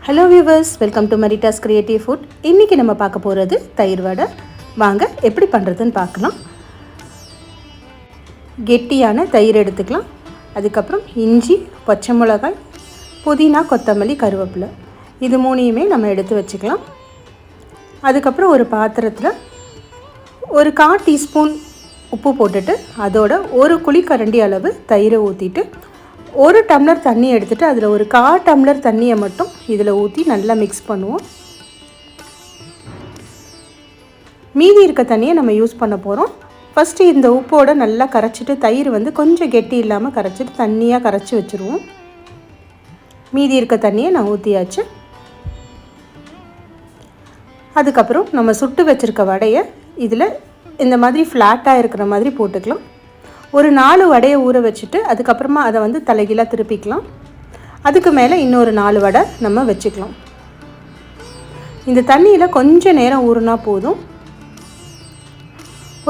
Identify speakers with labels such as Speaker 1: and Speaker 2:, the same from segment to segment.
Speaker 1: Hello viewers, welcome to Maritta's creative food. இன்றைக்கி நம்ம பார்க்க போகிறது தயிர் வடை. வாங்க எப்படி பண்ணுறதுன்னு பார்க்கலாம். கெட்டியான தயிர் எடுத்துக்கலாம். அதுக்கப்புறம் இஞ்சி, பச்சை மிளகாய், புதினா, கொத்தமல்லி, கருவேப்பிலை இது மூணையுமே நம்ம எடுத்து வச்சுக்கலாம். அதுக்கப்புறம் ஒரு பாத்திரத்தில் ஒரு 1/4 டீஸ்பூன் உப்பு போட்டுட்டு அதோட ஒரு குழிக்கரண்டி அளவு தயிரை ஊற்றிட்டு 1 டம்ளர் தண்ணி எடுத்துகிட்டு அதில் ஒரு 1/4 டம்ளர் தண்ணியை மட்டும் இதில் ஊற்றி நல்லா மிக்ஸ் பண்ணுவோம். மீதி இருக்க தண்ணியை நம்ம யூஸ் பண்ண போகிறோம். ஃபஸ்ட்டு இந்த உப்போடு நல்லா கரைச்சிட்டு தயிர் கொஞ்சம் கெட்டி இல்லாமல் கரைச்சிட்டு தண்ணியாக கரைச்சி வச்சுருவோம். மீதி இருக்க தண்ணியை நான் ஊற்றியாச்சு. அதுக்கப்புறம் நம்ம சுட்டு வச்சுருக்க வடையை இதில் இந்த மாதிரி ஃப்ளாட்டாக இருக்கிற மாதிரி போட்டுக்கலாம். ஒரு 4 வடையை ஊற வச்சுட்டு அதுக்கப்புறமா அதை தலைகீழாக திருப்பிக்கலாம். அதுக்கு மேலே இன்னொரு 4 வடை நம்ம வச்சுக்கலாம். இந்த தண்ணியில் கொஞ்சம் நேரம் ஊறினா போதும்.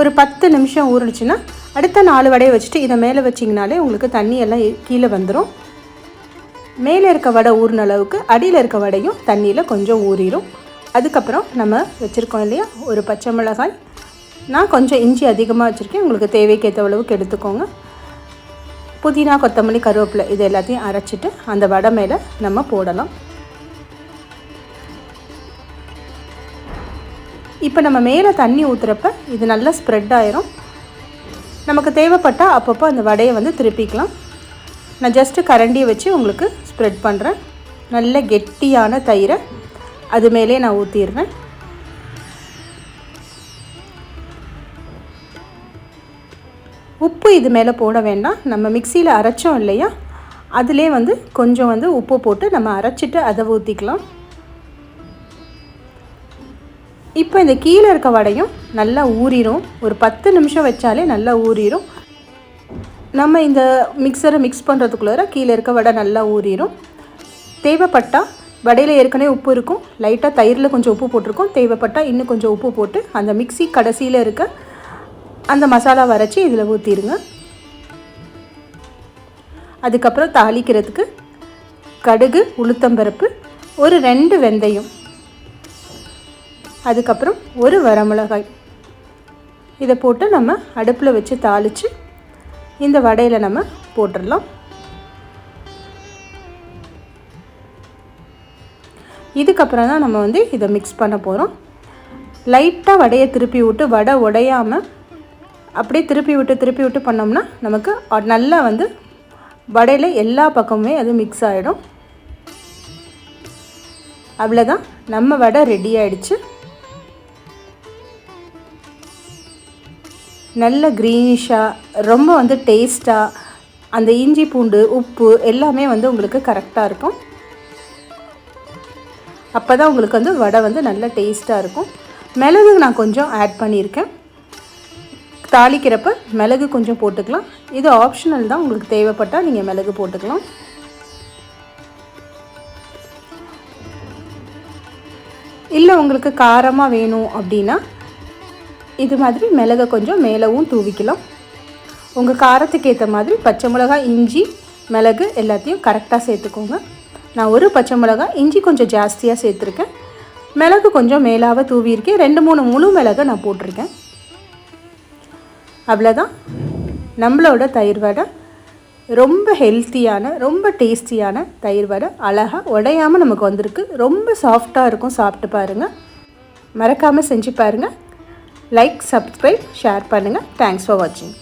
Speaker 1: ஒரு 10 நிமிஷம் ஊறிடுச்சுன்னா அடுத்த 4 வடையை வச்சுட்டு இதை மேலே வச்சிங்கனாலே உங்களுக்கு தண்ணியெல்லாம் கீழே வந்துடும். மேலே இருக்க வடை ஊறின அளவுக்கு அடியில் இருக்க வடையும் தண்ணியில் கொஞ்சம் ஊறிடும். அதுக்கப்புறம் நம்ம வச்சுருக்கோம் இல்லையா, ஒரு பச்சை மிளகாய், நான் கொஞ்சம் இஞ்சி அதிகமாக வச்சுருக்கேன், உங்களுக்கு தேவைக்கேற்ற அளவுக்கு எடுத்துக்கோங்க. புதினா, கொத்தமல்லி, கருவேப்பிலை இது எல்லாத்தையும் அரைச்சிட்டு அந்த வடை மேலே நம்ம போடலாம். இப்போ நம்ம மேலே தண்ணி ஊற்றுறப்ப இது நல்லா ஸ்ப்ரெட் ஆயிரும். நமக்கு தேவைப்பட்டால் அப்பப்போ அந்த வடையை திருப்பிக்கலாம். நான் ஜஸ்ட்டு கரண்டியை வச்சு உங்களுக்கு ஸ்ப்ரெட் பண்ணுறேன். நல்ல கெட்டியான தயிரை அது மேலே நான் ஊற்றிடுறேன். உப்பு இது மேலே போட வேண்டாம். நம்ம மிக்சியில் அரைச்சோம் இல்லையா, அதிலே கொஞ்சம் உப்பு போட்டு நம்ம அரைச்சிட்டு அதை ஊற்றிக்கலாம். இப்போ இந்த கீழே இருக்க வடையும் நல்லா ஊறிடும். ஒரு 10 நிமிஷம் வச்சாலே நல்லா ஊறிடும். நம்ம இந்த மிக்சரை மிக்ஸ் பண்ணுறதுக்குள்ளார கீழே இருக்க வடை நல்லா ஊறிடும். தேவைப்பட்டால் வடையில் ஏற்கனவே உப்பு இருக்கும், லைட்டாக தயிரில் கொஞ்சம் உப்பு போட்டிருக்கோம், தேவைப்பட்டால் இன்னும் கொஞ்சம் உப்பு போட்டு அந்த மிக்சி கடைசியில் இருக்க அந்த மசாலா வரைச்சி இதில் ஊற்றிடுங்க. அதுக்கப்புறம் தாளிக்கிறதுக்கு கடுகு, உளுத்தம்பருப்பு, ஒரு 2 வெந்தயம், அதுக்கப்புறம் ஒரு வரமிளகாய் இதை போட்டு நம்ம அடுப்பில் வச்சு தாளித்து இந்த வடையில் நம்ம போட்டுடலாம். இதுக்கப்புறம் தான் நம்ம இதை மிக்ஸ் பண்ண போகிறோம். லைட்டாக வடையை திருப்பி விட்டு வடை உடையாமல் அப்படியே திருப்பி விட்டு பண்ணோம்னா நமக்கு நல்லா வடையில் எல்லா பக்கமுமே அது மிக்ஸ் ஆகிடும். அவ்வளோதான், நம்ம வடை ரெடி ஆகிடுச்சு. நல்ல க்ரீனிஷாக, ரொம்ப டேஸ்ட்டாக, அந்த இஞ்சி பூண்டு உப்பு எல்லாமே உங்களுக்கு கரெக்டாக இருக்கும். அப்போ தான் உங்களுக்கு வடை நல்ல டேஸ்ட்டாக இருக்கும். மிளகு நான் கொஞ்சம் ஆட் பண்ணியிருக்கேன். தாளிக்கிறப்ப மிளகு கொஞ்சம் போட்டுக்கலாம். இது ஆப்ஷனல் தான், உங்களுக்கு தேவைப்பட்டால் நீங்கள் மிளகு போட்டுக்கலாம். இல்லை உங்களுக்கு காரமாக வேணும் அப்படின்னா இது மாதிரி மிளகை கொஞ்சம் மேலவும் தூவிக்கலாம். உங்கள் காரத்துக்கு ஏற்ற மாதிரி பச்சை மிளகாய், இஞ்சி, மிளகு எல்லாத்தையும் கரெக்டாக சேர்த்துக்கோங்க. நான் ஒரு பச்சை மிளகாய், இஞ்சி கொஞ்சம் ஜாஸ்தியாக சேர்த்துருக்கேன், மிளகு கொஞ்சம் மேலாக தூவியிருக்கேன். 2-3 முழு மிளகை நான் போட்டிருக்கேன். அவ்வளோதான், நம்மளோட தயிர் வடை ரொம்ப ஹெல்த்தியான, ரொம்ப டேஸ்டியான தயிர் வடை அழகாக உடையாமல் நமக்கு வந்திருக்கு. ரொம்ப சாஃப்டாக இருக்கும். சாப்பிட்டு பாருங்கள், மறக்காமல் செஞ்சு பாருங்கள். லைக், சப்ஸ்கிரைப், ஷேர் பண்ணுங்கள். தேங்க்ஸ் ஃபார் வாட்சிங்.